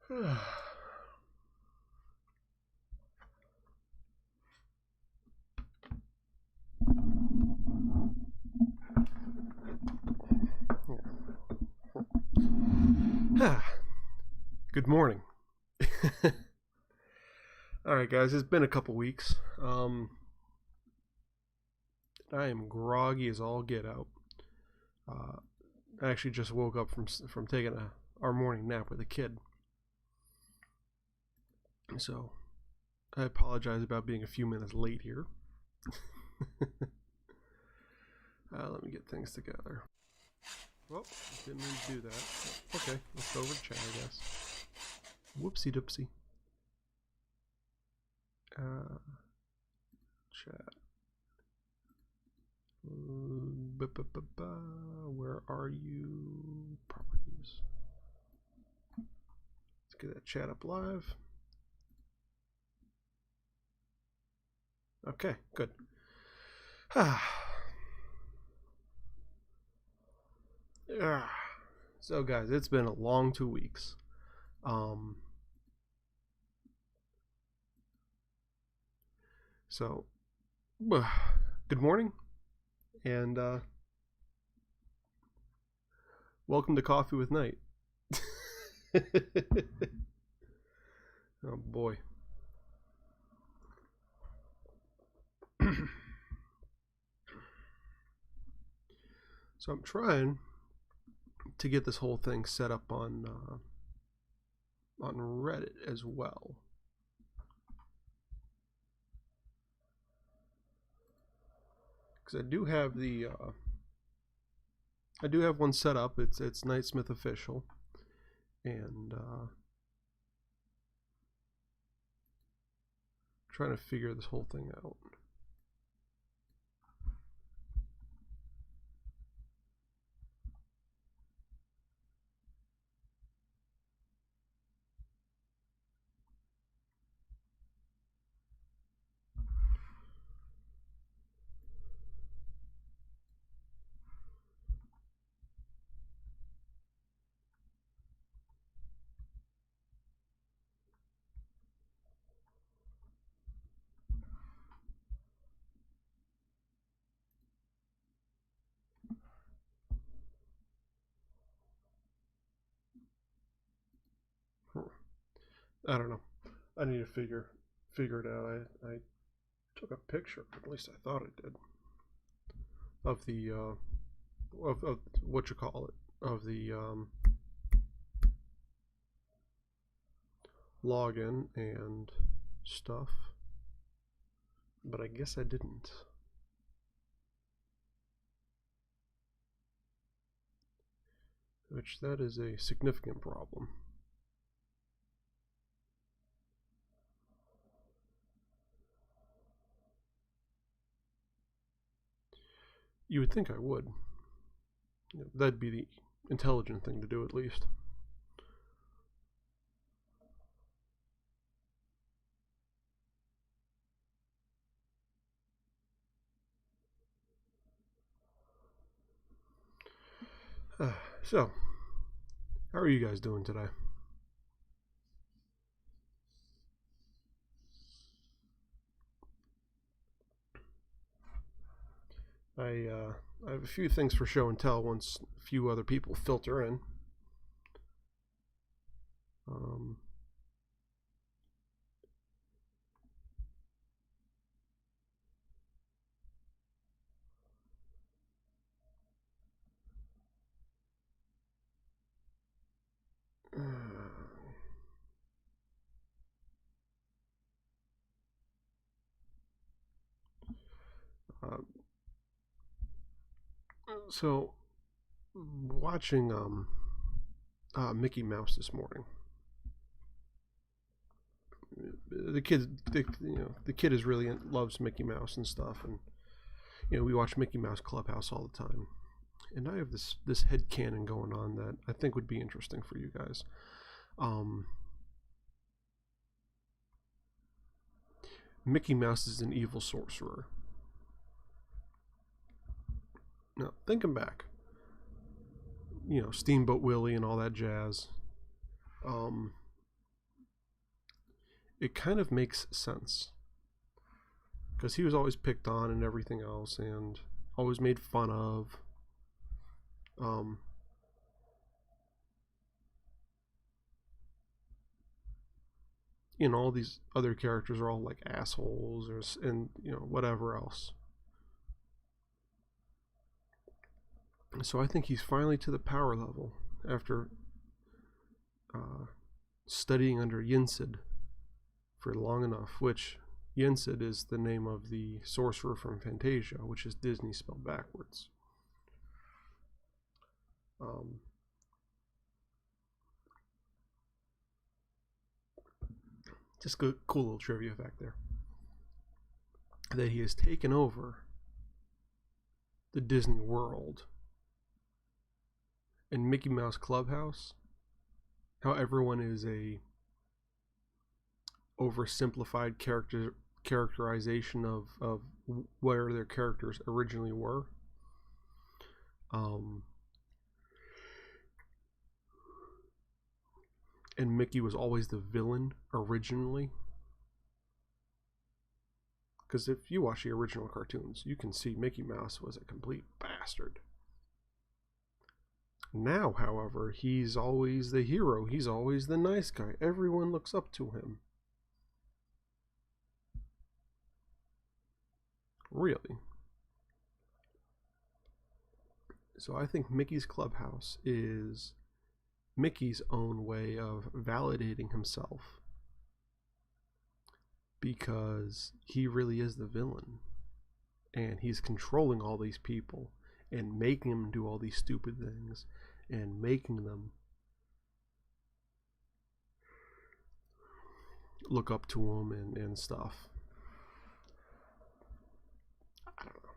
Yeah. Good morning. Alright guys, it's been a couple weeks. I am groggy as all get out. I actually just woke up from taking our morning nap with a kid. So, I apologize about being a few minutes late here. Let me get things together. Well, didn't mean to do that. Okay, let's go over to chat, I guess. Whoopsie doopsie. Chat. Where are you? Properties. Let's get that chat up live. Okay, good. So guys, it's been a long 2 weeks. So good morning and welcome to Coffee with Knight. Oh boy. So I'm trying to get this whole thing set up on Reddit as well. Because I do have the I do have one set up. It's Knightsmith official, and trying to figure this whole thing out. I don't know. I need to figure it out. I took a picture, at least I thought I did, of the of what you call it, of the login and stuff, but I guess I didn't. Which that is a significant problem. You would think I would. That'd be the intelligent thing to do, at least. So, how are you guys doing today? I have a few things for show and tell once a few other people filter in. So, watching Mickey Mouse this morning. The kid is really loves Mickey Mouse and stuff, and we watch Mickey Mouse Clubhouse all the time. And I have this headcanon going on that I think would be interesting for you guys. Mickey Mouse is an evil sorcerer. Now, thinking back, Steamboat Willie and all that jazz. it kind of makes sense. Because he was always picked on and everything else, and always made fun of. All these other characters are all like assholes, and whatever else. So I think he's finally to the power level after studying under Yinsid for long enough, which Yinsid is the name of the sorcerer from Fantasia, which is Disney spelled backwards. Just a cool little trivia fact there. That he has taken over the Disney World and Mickey Mouse Clubhouse. How everyone is a oversimplified characterization of where their characters originally were. And Mickey was always the villain originally. Because if you watch the original cartoons, you can see Mickey Mouse was a complete bastard. Now, however, he's always the hero. He's always the nice guy. Everyone looks up to him. Really. So I think Mickey's Clubhouse is Mickey's own way of validating himself, because he really is the villain, and he's controlling all these people and making them do all these stupid things and making them look up to him and stuff. I don't know.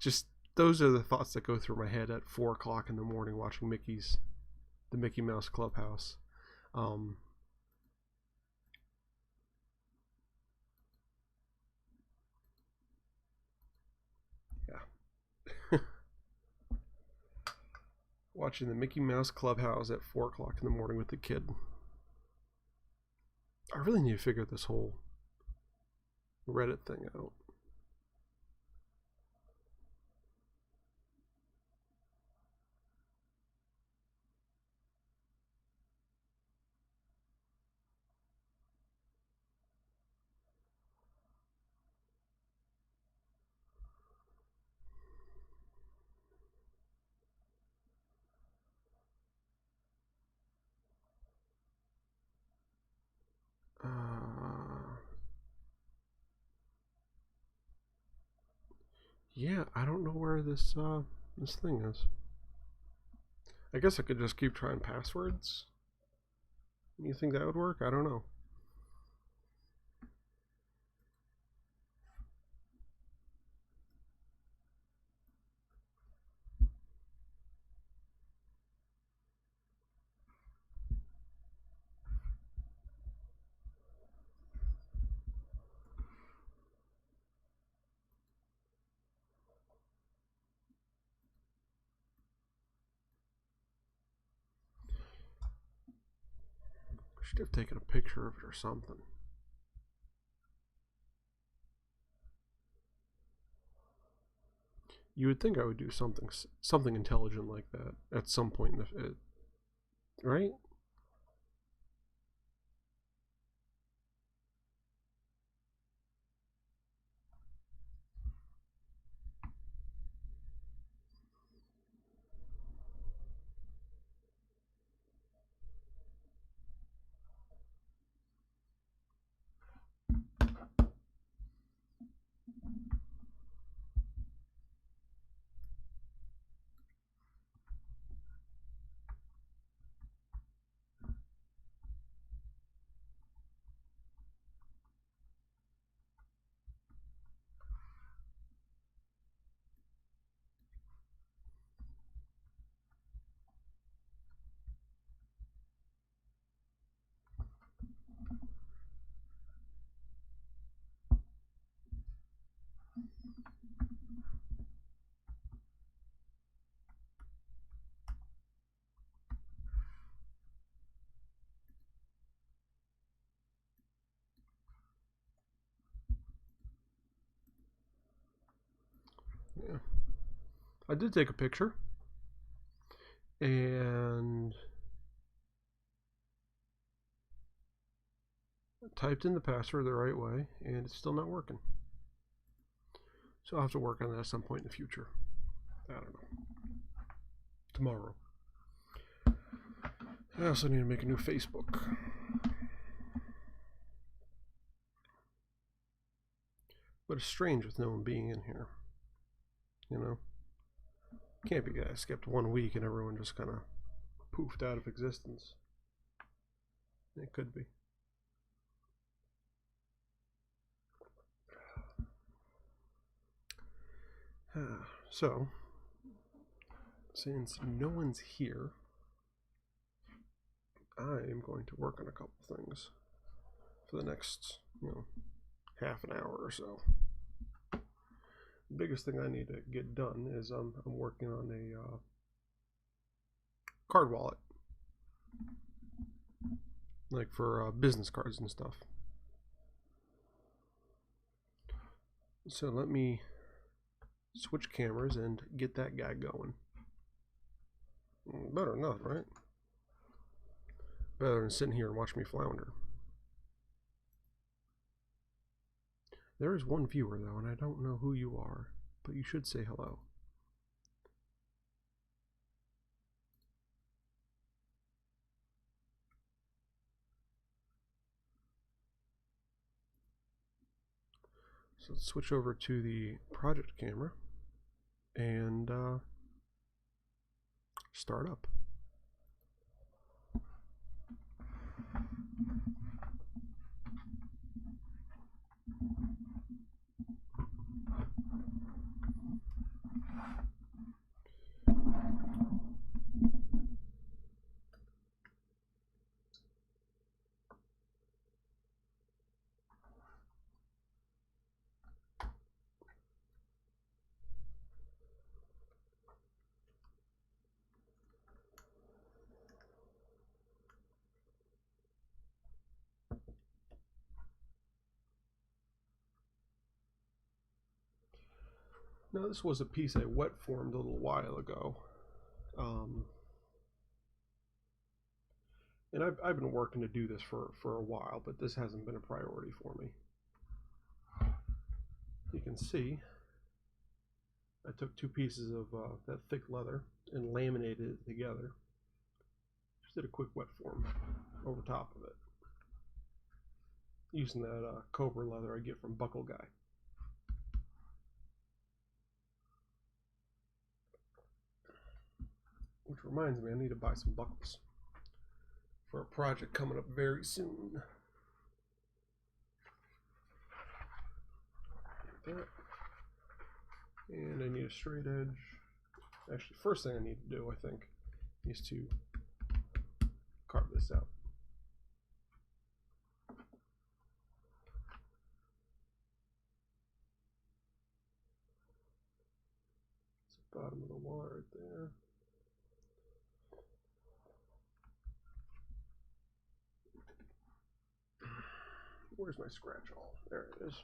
Just those are the thoughts that go through my head at 4 o'clock in the morning watching the Mickey Mouse Clubhouse. Yeah. Watching the Mickey Mouse Clubhouse at 4 o'clock in the morning with the kid. I really need to figure this whole Reddit thing out. Yeah, I don't know where this thing is. I guess I could just keep trying passwords. You think that would work? I don't know. I should have taken a picture of it or something. You would think I would do something intelligent like that at some point in the right? I did take a picture, and I typed in the password the right way, and it's still not working. So I'll have to work on that at some point in the future. I don't know. Tomorrow. I also need to make a new Facebook. But it's strange with no one being in here. You know? Can't be I skipped 1 week and everyone just kind of poofed out of existence. It could be. So, since no one's here, I am going to work on a couple things for the next, half an hour or so. The biggest thing I need to get done is I'm working on a card wallet, like for business cards and stuff. So let me switch cameras and get that guy going. Better than nothing, right? Better than sitting here and watch me flounder. There is one viewer though, and I don't know who you are, but you should say hello. So let's switch over to the project camera and start up. Now this was a piece I wet formed a little while ago, and I've been working to do this for a while, but this hasn't been a priority for me. You can see I took 2 pieces of that thick leather and laminated it together. Just did a quick wet form over top of it, using that cobra leather I get from Buckle Guy. Which reminds me, I need to buy some buckles for a project coming up very soon. Like that. And I need a straight edge. Actually, first thing I need to do, I think, is to carve this out. It's the bottom of the wall right there. Where's my scratch all? There it is.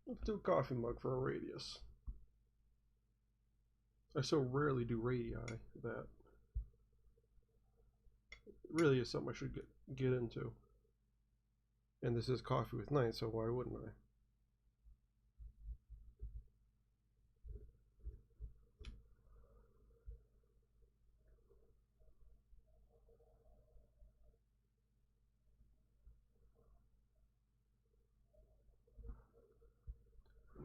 Let's do a coffee mug for a radius. I so rarely do radii that it really is something I should get into. And this is Coffee with Knight, so why wouldn't I?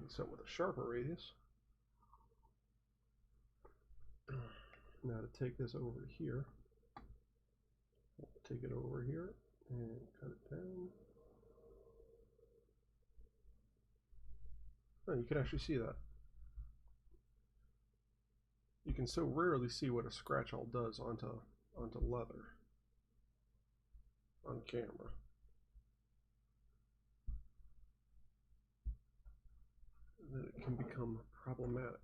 Something with a sharper radius. Now to take this over to here, take it over here and cut it down. Oh, you can actually see that. You can so rarely see what a scratch all does onto leather on camera. That it can become problematic.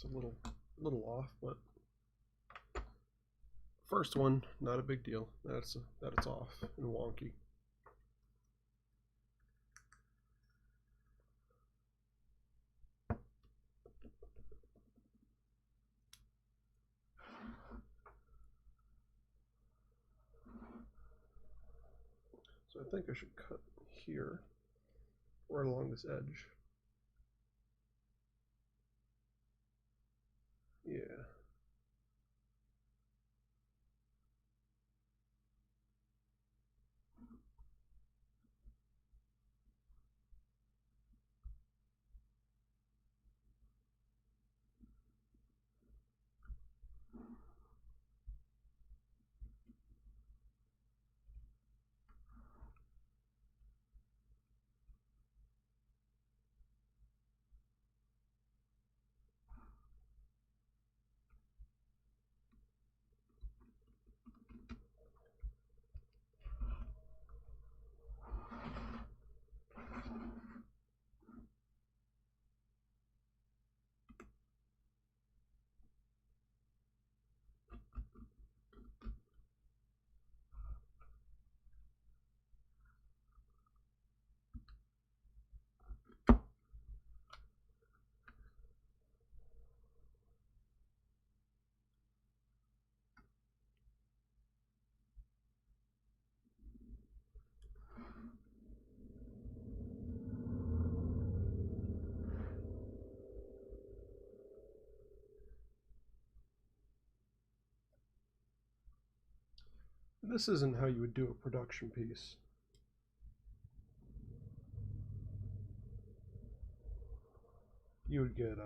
It's a little off, but first one, not a big deal. That it's off and wonky. So I think I should cut here, right along this edge. Yeah. This isn't how you would do a production piece. You would get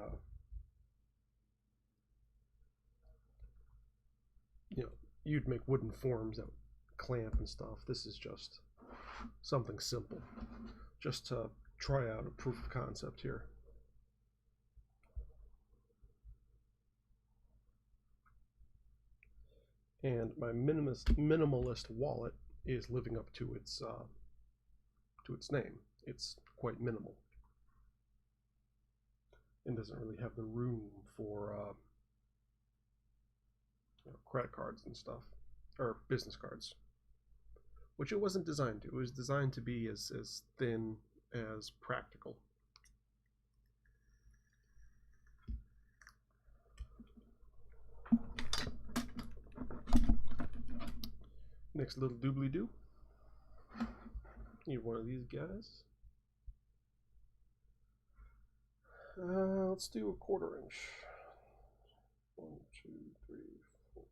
you'd make wooden forms that would clamp and stuff. This is just something simple, just to try out a proof of concept here. And my minimalist wallet is living up to its name. It's quite minimal and doesn't really have the room for credit cards and stuff, or business cards, which it wasn't designed to. It was designed to be as thin as practical. Next little doobly-doo. Need one of these guys. Let's do a 1/4 inch. 1, 2, 3, 4.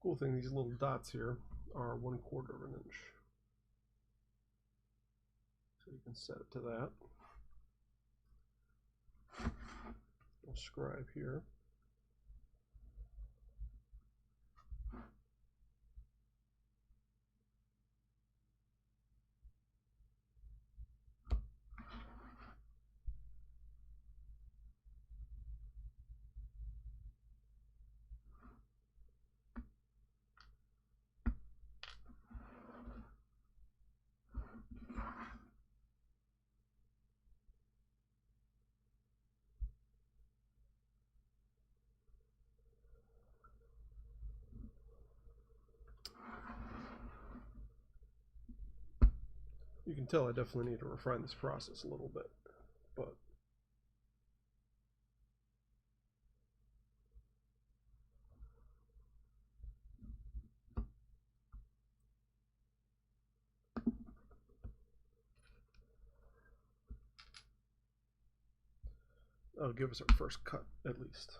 Cool thing, these little dots here are 1/4 inch. So you can set it to that. I'll scribe here. You can tell I definitely need to refine this process a little bit, but that'll give us our first cut at least.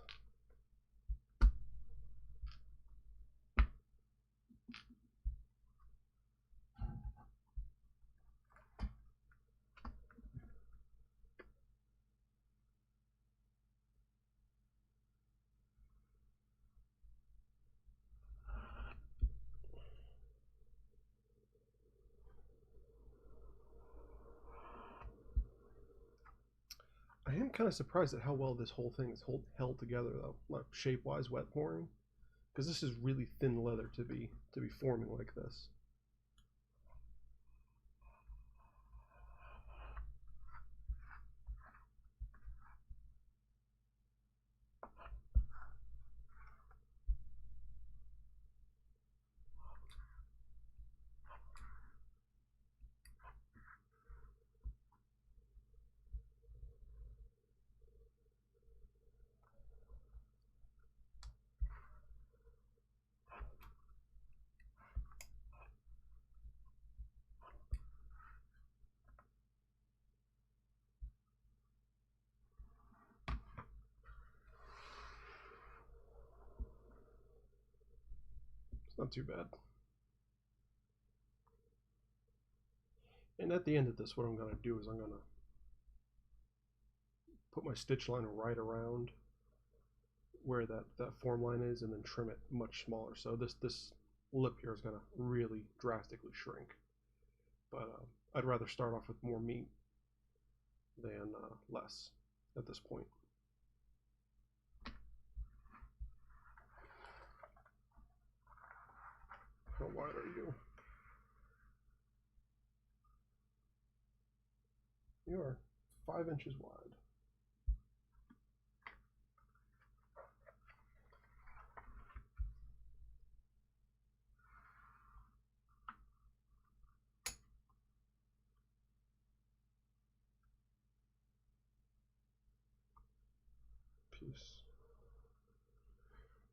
I am kind of surprised at how well this whole thing is held together, though, like shape-wise, wet pouring, because this is really thin leather to be forming like this. Not too bad. And at the end of this, what I'm going to do is I'm going to put my stitch line right around where that form line is, and then trim it much smaller. So this lip here is going to really drastically shrink. But I'd rather start off with more meat than less at this point. How wide are you? You are 5 inches wide. Piece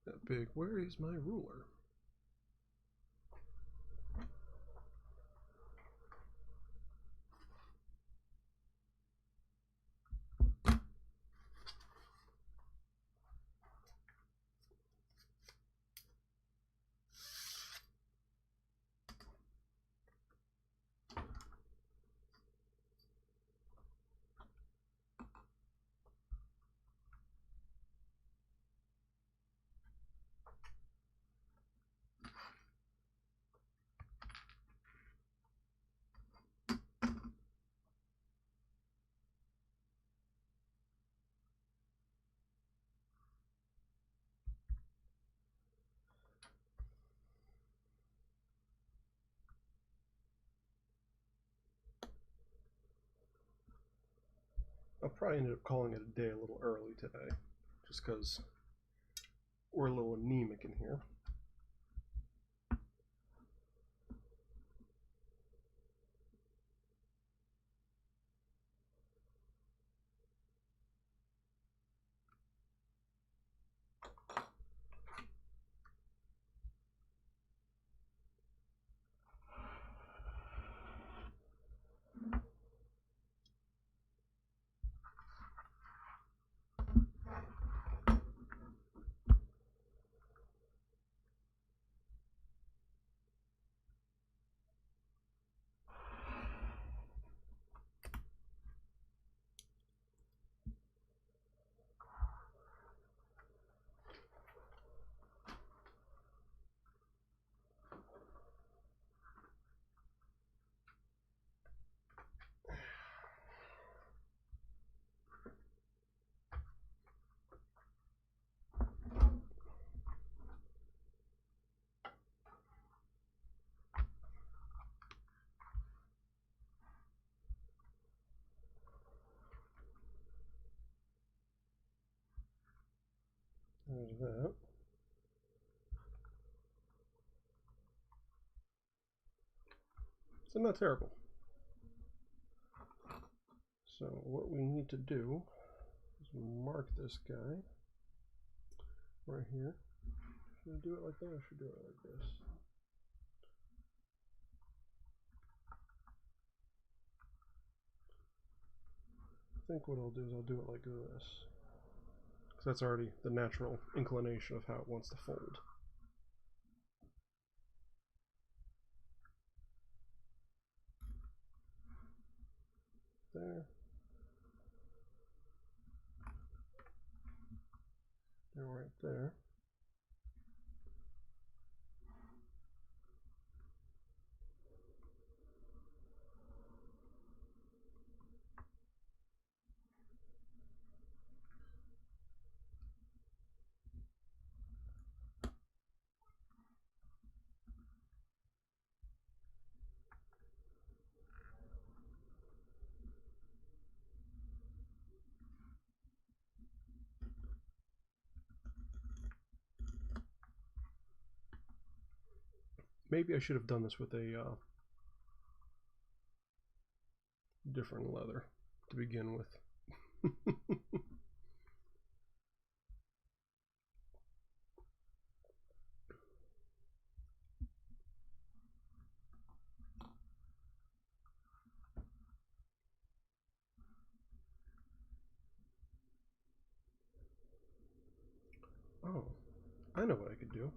that big. Where is my ruler? I'll probably end up calling it a day a little early today, just because we're a little anemic in here. There's that. So not terrible. So what we need to do is mark this guy right here. Should I do it like that, or should I do it like this? I think what I'll do is I'll do it like this, because that's already the natural inclination of how it wants to fold. There. And right there. Maybe I should have done this with a different leather to begin with. Oh, I know what I could do.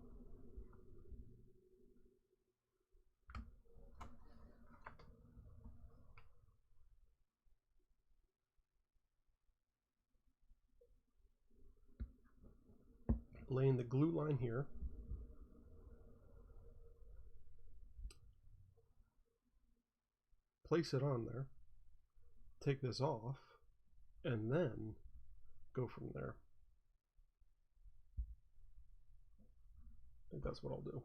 Laying the glue line here. Place it on there. Take this off, and then go from there. I think that's what I'll do.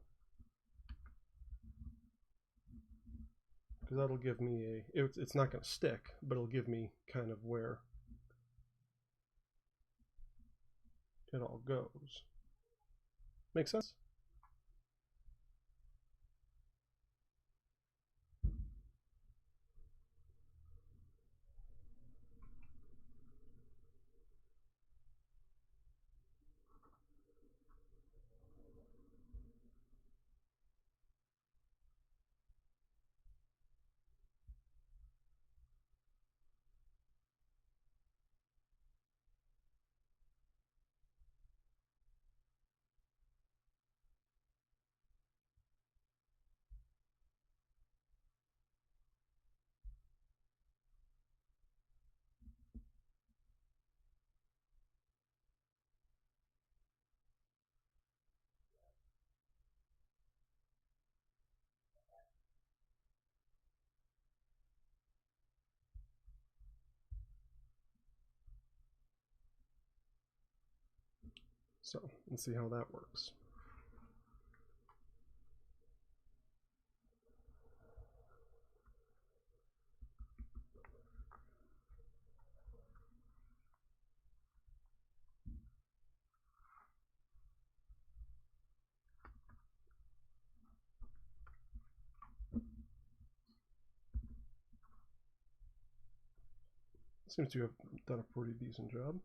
Because that'll give me it's not going to stick, but it'll give me kind of where it all goes. Make sense? So let's see how that works. Seems to have done a pretty decent job.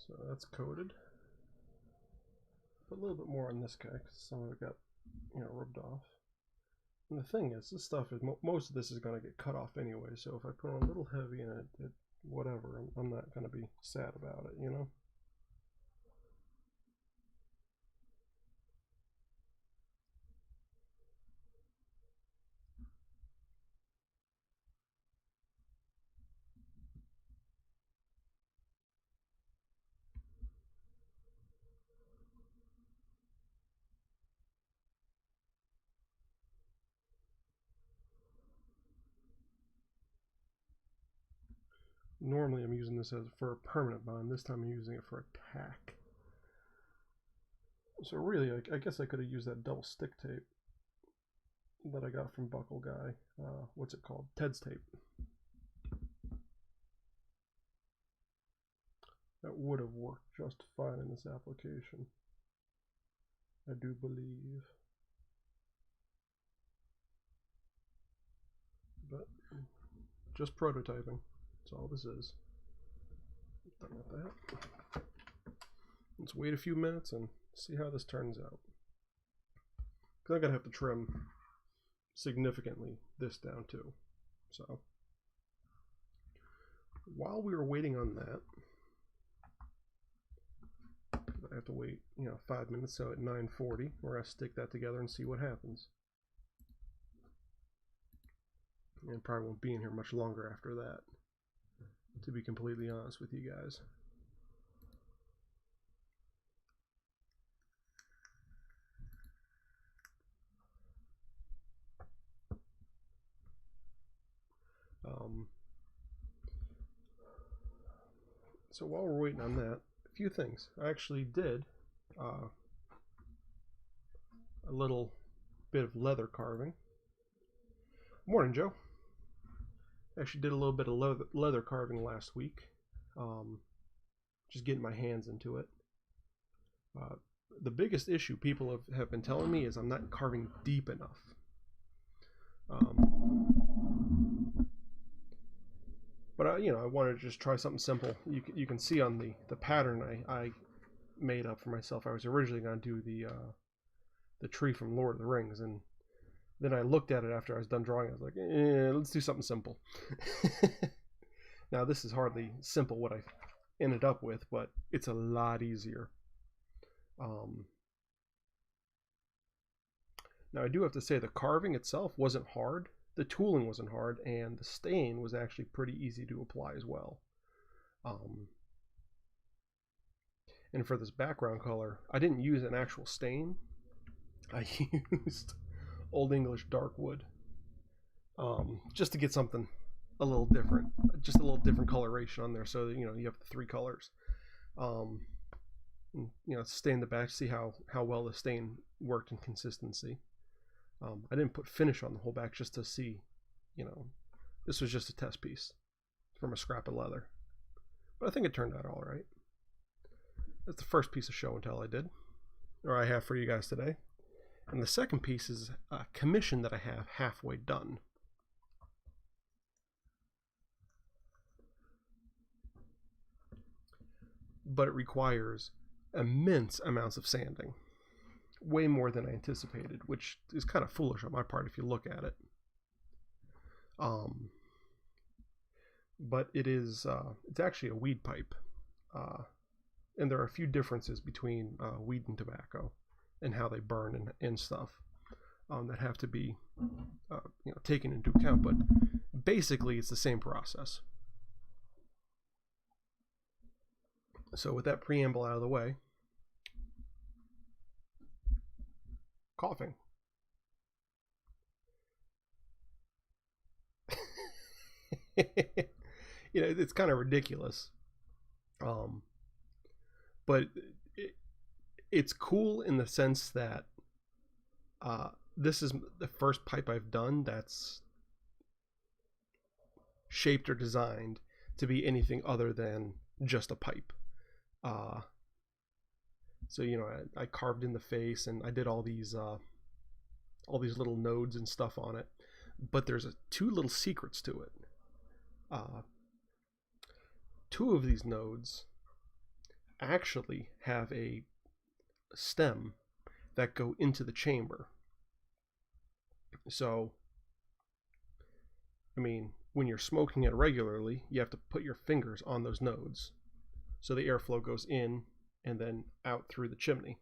So that's coated. Put a little bit more on this guy because some of it got, rubbed off. And the thing is, this stuff is most of this is going to get cut off anyway. So if I put on a little heavy in it, whatever, I'm not going to be sad about it, Normally I'm using this for a permanent bond. This time I'm using it for a tack. So really, I guess I could have used that double stick tape that I got from Buckle Guy. What's it called? Ted's tape. That would have worked just fine in this application, I do believe. But just prototyping, that's all this is. Done with that. Let's wait a few minutes and see how this turns out. Because I'm going to have to trim significantly this down too. So while we were waiting on that, I have to wait, 5 minutes, so at 9:40, we're going to stick that together and see what happens. And probably won't be in here much longer after that, to be completely honest with you guys. So while we're waiting on that, a few things. I actually did a little bit of leather carving. Morning, Joe. Actually did a little bit of leather carving last week. Just getting my hands into it. The biggest issue people have been telling me is I'm not carving deep enough. But I wanted to just try something simple. You can see on the pattern I made up for myself. I was originally going to do the tree from Lord of the Rings, and then I looked at it after I was done drawing. I was like, let's do something simple. Now this is hardly simple what I ended up with, but it's a lot easier. Now I do have to say the carving itself wasn't hard. The tooling wasn't hard, and the stain was actually pretty easy to apply as well. And for this background color, I didn't use an actual stain. I used Old English dark wood, just to get something a little different, just a little different coloration on there, so that, you have the three colors. And, stain the back, see how well the stain worked in consistency. I didn't put finish on the whole back just to see, this was just a test piece from a scrap of leather. But I think it turned out all right. That's the first piece of show and tell I did, or I have for you guys today. And the second piece is a commission that I have halfway done. But it requires immense amounts of sanding. Way more than I anticipated, which is kind of foolish on my part if you look at it. But it is, it's actually a weed pipe. And there are a few differences between weed and tobacco and how they burn and stuff that have to be taken into account. But basically, it's the same process. So with that preamble out of the way, coughing. It's kind of ridiculous. But it's cool in the sense that this is the first pipe I've done that's shaped or designed to be anything other than just a pipe. So I carved in the face and I did all these little nodes and stuff on it, but there's two little secrets to it. Two of these nodes actually have a stem that go into the chamber. So, when you're smoking it regularly, you have to put your fingers on those nodes so the airflow goes in and then out through the chimney.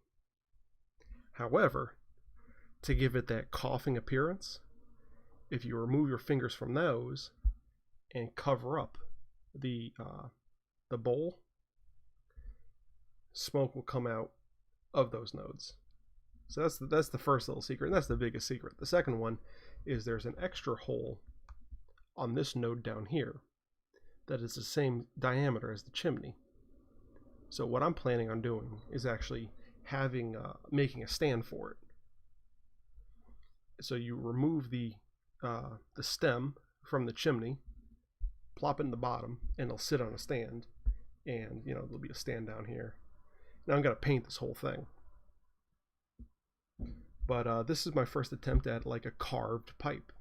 However, to give it that coughing appearance, if you remove your fingers from those and cover up the bowl, smoke will come out of those nodes. So that's the first little secret, and that's the biggest secret. The second one is there's an extra hole on this node down here that is the same diameter as the chimney. So what I'm planning on doing is actually making a stand for it. So you remove the stem from the chimney, plop it in the bottom, and it'll sit on a stand. and there'll be a stand down here. Now I'm going to paint this whole thing. But this is my first attempt at like a carved pipe.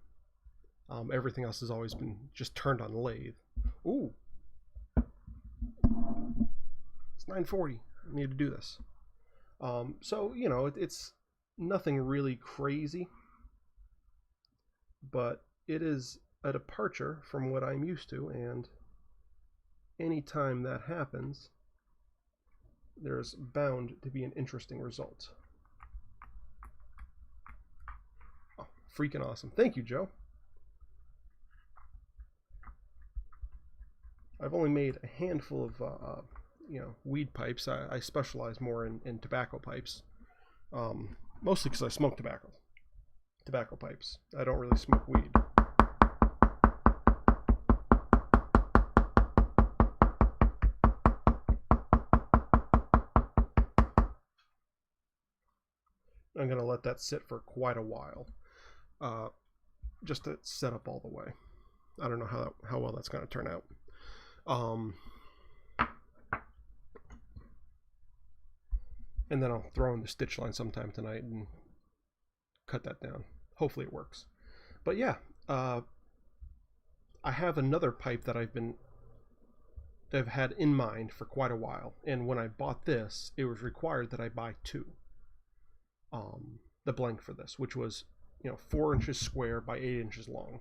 Everything else has always been just turned on the lathe. Ooh. It's 9:40. I need to do this. So, it's nothing really crazy, but it is a departure from what I'm used to, and anytime that happens, there's bound to be an interesting result. Oh, freaking awesome. Thank you, Joe. I've only made a handful of weed pipes. I specialize more in tobacco pipes, mostly because I smoke tobacco pipes. I don't really smoke weed. I'm going to let that sit for quite a while, just to set up all the way. I don't know how well that's going to turn out. And then I'll throw in the stitch line sometime tonight and cut that down. Hopefully it works. But yeah, I have another pipe that I've had in mind for quite a while. And when I bought this, it was required that I buy two. The blank for this, which was 4 inches square by 8 inches long.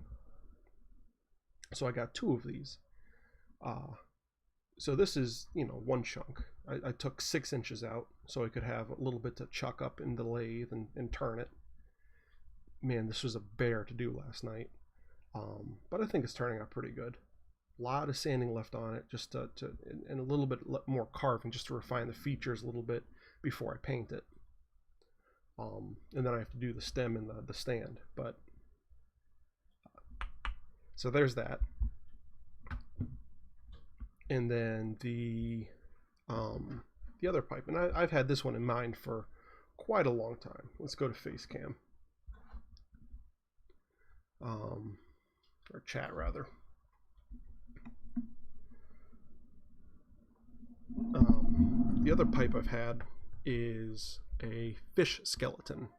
So I got two of these. So this is one chunk. I took 6 inches out so I could have a little bit to chuck up in the lathe and turn it. Man, this was a bear to do last night, but I think it's turning out pretty good. A lot of sanding left on it, just and a little bit more carving just to refine the features a little bit before I paint it. And then I have to do the stem and the stand. But so there's that. And then the other pipe, and I've had this one in mind for quite a long time. Let's go to face cam, or chat rather. The other pipe I've had is a fish skeleton.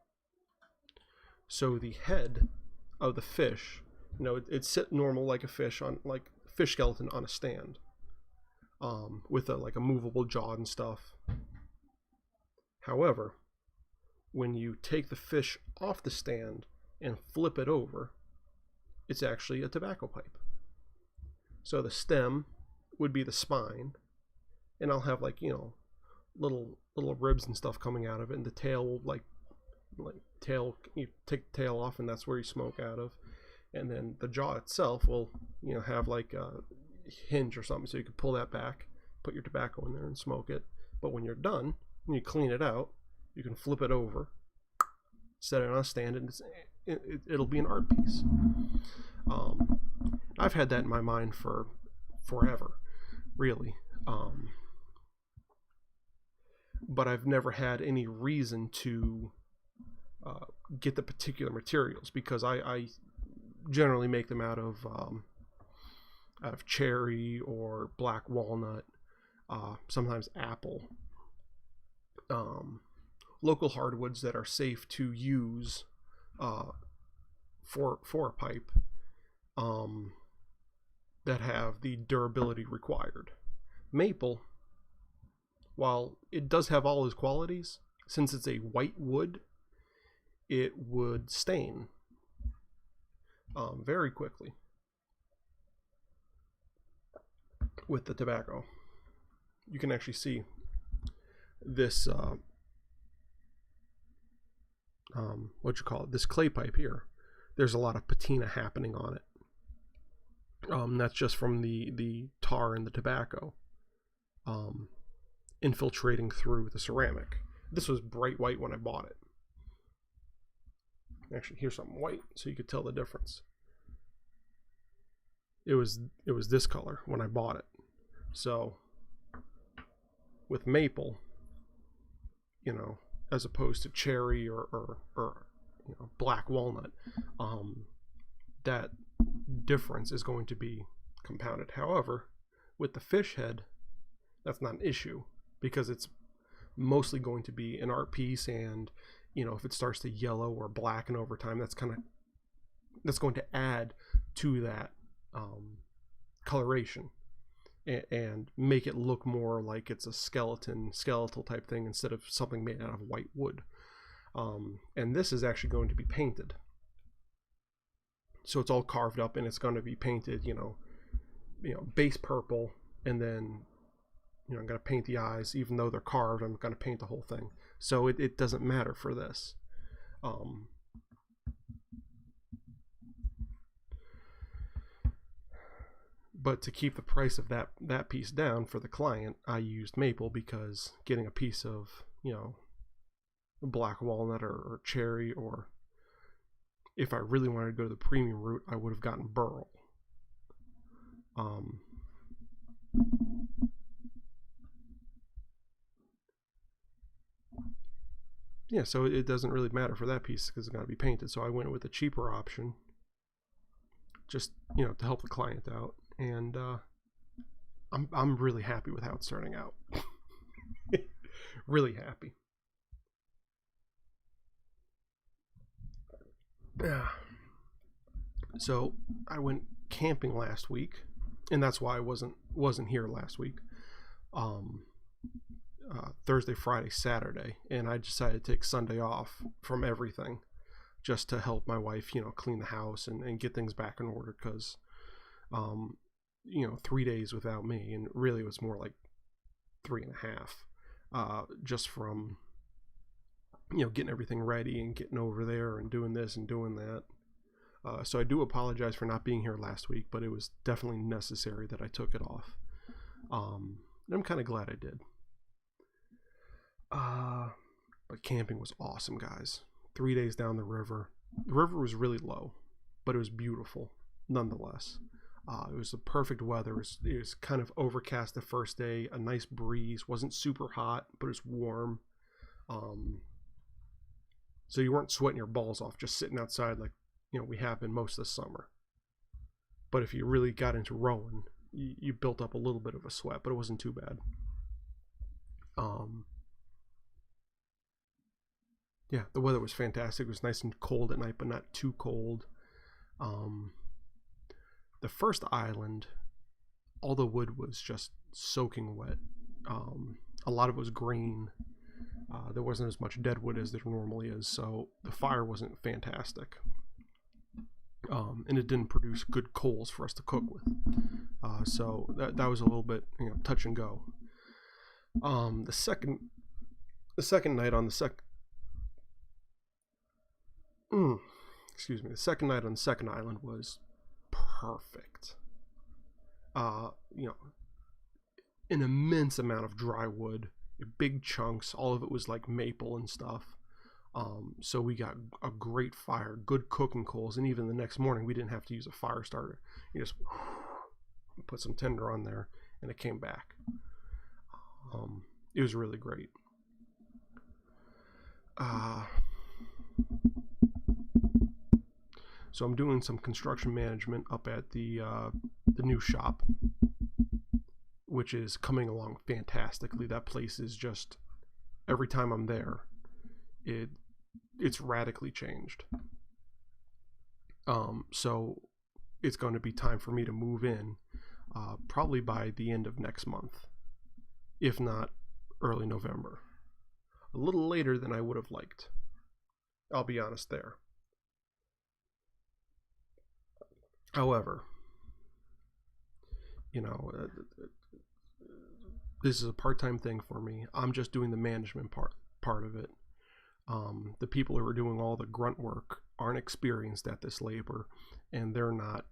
So the head of the fish, it's sit normal like a fish skeleton on a stand, with a movable jaw and stuff. However, when you take the fish off the stand and flip it over, it's actually a tobacco pipe. So the stem would be the spine, and I'll have little ribs and stuff coming out of it, and the tail tail, you take the tail off and that's where you smoke out of, and then the jaw itself will have like a hinge or something, so you can pull that back, put your tobacco in there and smoke it. But when you're done, when you clean it out, you can flip it over, set it on a stand, and it'll be an art piece. I've had that in my mind for forever, really. But I've never had any reason to get the particular materials, because I generally make them out of cherry or black walnut, sometimes apple, local hardwoods that are safe to use for a pipe, that have the durability required. Maple, while it does have all its qualities, since it's a white wood, it would stain very quickly with the tobacco. You can actually see this this clay pipe here. There's a lot of patina happening on it. That's just from the tar and the tobacco infiltrating through the ceramic. This was bright white when I bought it. Actually, here's something white so you could tell the difference. It was this color when I bought it. So with maple, as opposed to cherry or black walnut, that difference is going to be compounded. However, with the fish head, that's not an issue, because it's mostly going to be an art piece, and if it starts to yellow or blacken over time, that's going to add to that coloration and make it look more like it's a skeletal type thing instead of something made out of white wood. And this is actually going to be painted, so it's all carved up and it's going to be painted, base purple, and then I'm going to paint the eyes. Even though they're carved, I'm going to paint the whole thing, so it doesn't matter for this. But to keep the price of that piece down for the client, I used maple, because getting a piece of, black walnut or cherry, or if I really wanted to go to the premium route, I would have gotten burl. Yeah, so it doesn't really matter for that piece because it's got to be painted. So I went with a cheaper option, just to help the client out. And I'm really happy with how it's starting out. Really happy. So I went camping last week, and that's why I wasn't here last week. Thursday, Friday, Saturday, and I decided to take Sunday off from everything just to help my wife, clean the house and get things back in order, because 3 days without me, and really it was more like 3.5, just from getting everything ready and getting over there and doing this and doing that. So I do apologize for not being here last week, but it was definitely necessary that I took it off. I'm kind of glad I did. But camping was awesome, guys. 3 days down the river. The river was really low, but it was beautiful nonetheless. It was the perfect weather. It was kind of overcast the first day, a nice breeze. Wasn't super hot, but it was warm. So you weren't sweating your balls off just sitting outside like we have been most of the summer. But if you really got into rowing, you built up a little bit of a sweat, but it wasn't too bad. Yeah, the weather was fantastic. It was nice and cold at night, but not too cold. The first island, all the wood was just soaking wet. A lot of it was green. There wasn't as much dead wood as there normally is, so the fire wasn't fantastic. And it didn't produce good coals for us to cook with. So that was a little bit touch and go. The second night on the second night on the second island was perfect. An immense amount of dry wood, big chunks. All of it was like maple and stuff. So we got a great fire, good cooking coals, and even the next morning we didn't have to use a fire starter. You just put some tinder on there and it came back. It was really great. So I'm doing some construction management up at the new shop, which is coming along fantastically. That place is just, every time I'm there, it's radically changed. So it's going to be time for me to move in, probably by the end of next month, if not early November. A little later than I would have liked. I'll be honest there. However, this is a part-time thing for me. I'm just doing the management part of it. The people who are doing all the grunt work aren't experienced at this labor, and they're not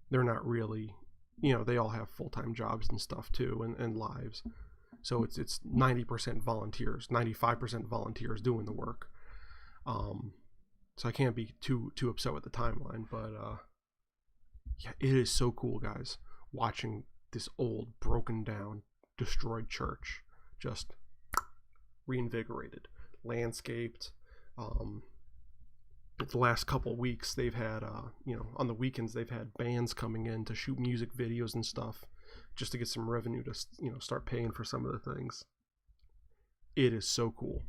really, they all have full-time jobs and stuff too, and lives. So it's 90% volunteers, 95% volunteers doing the work. So I can't be too upset with the timeline, but yeah, it is so cool, guys, watching this old, broken down, destroyed church just reinvigorated, landscaped. The last couple weeks they've had on the weekends they've had bands coming in to shoot music videos and stuff, just to get some revenue to, you know, start paying for some of the things. It is so cool.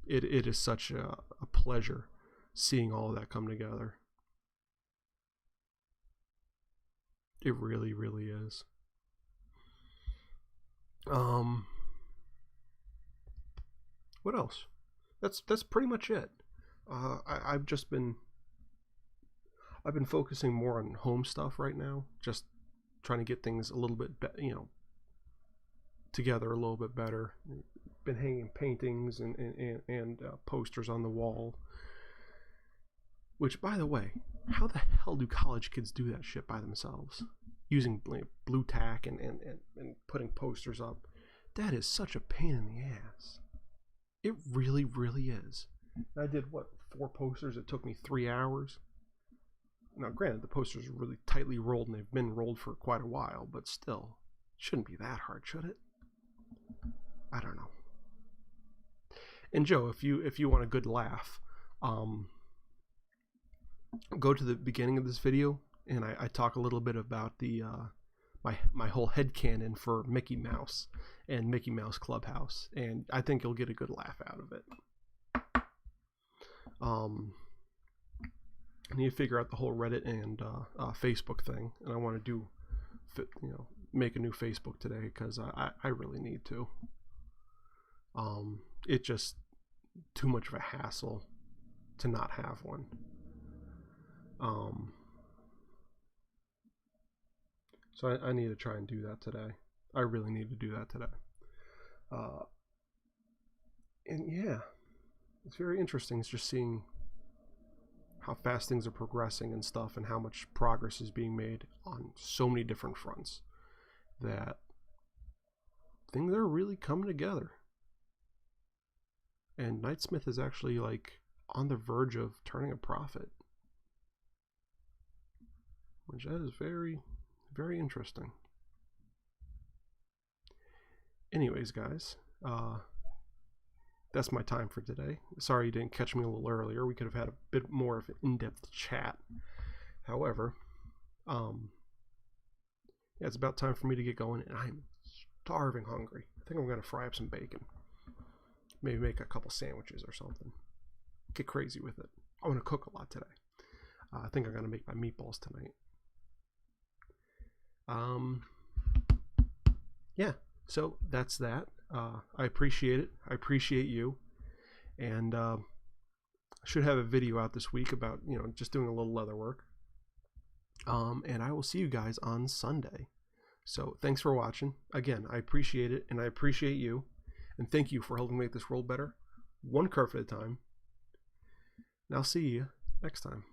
It is such a pleasure seeing all of that come together. It really, really is. What else? That's pretty much it. I've been focusing more on home stuff right now, just trying to get things a little bit, you know, together a little bit better. Been hanging paintings and posters on the wall. Which, by the way, how the hell do college kids do that shit by themselves? Using blue tack and putting posters up. That is such a pain in the ass. It really, really is. I did, what, 4 posters? It took me 3 hours. Now, granted, the posters are really tightly rolled and they've been rolled for quite a while, but still, it shouldn't be that hard, should it? I don't know. And Joe, if you want a good laugh, go to the beginning of this video, and I talk a little bit about the my whole headcanon for Mickey Mouse and Mickey Mouse Clubhouse, and I think you'll get a good laugh out of it. I need to figure out the whole Reddit and Facebook thing, and I want to make a new Facebook today, because I really need to. It's just too much of a hassle to not have one. So I need to try and do that today. I really need to do that today. And yeah, it's very interesting. It's just seeing how fast things are progressing and stuff, and how much progress is being made on so many different fronts, that things are really coming together. And Knightsmith is actually like on the verge of turning a profit, which that is very, very interesting. Anyways, guys, that's my time for today. Sorry you didn't catch me a little earlier. We could have had a bit more of an in-depth chat. However, yeah, it's about time for me to get going, and I'm starving hungry. I think I'm going to fry up some bacon. Maybe make a couple sandwiches or something. Get crazy with it. I want to cook a lot today. I think I'm going to make my meatballs tonight. Yeah, so that's that. I appreciate it. I appreciate you. And I should have a video out this week about, you know, just doing a little leather work. And I will see you guys on Sunday. So thanks for watching. Again, I appreciate it, and I appreciate you. And thank you for helping make this world better, one kerf at a time. And I'll see you next time.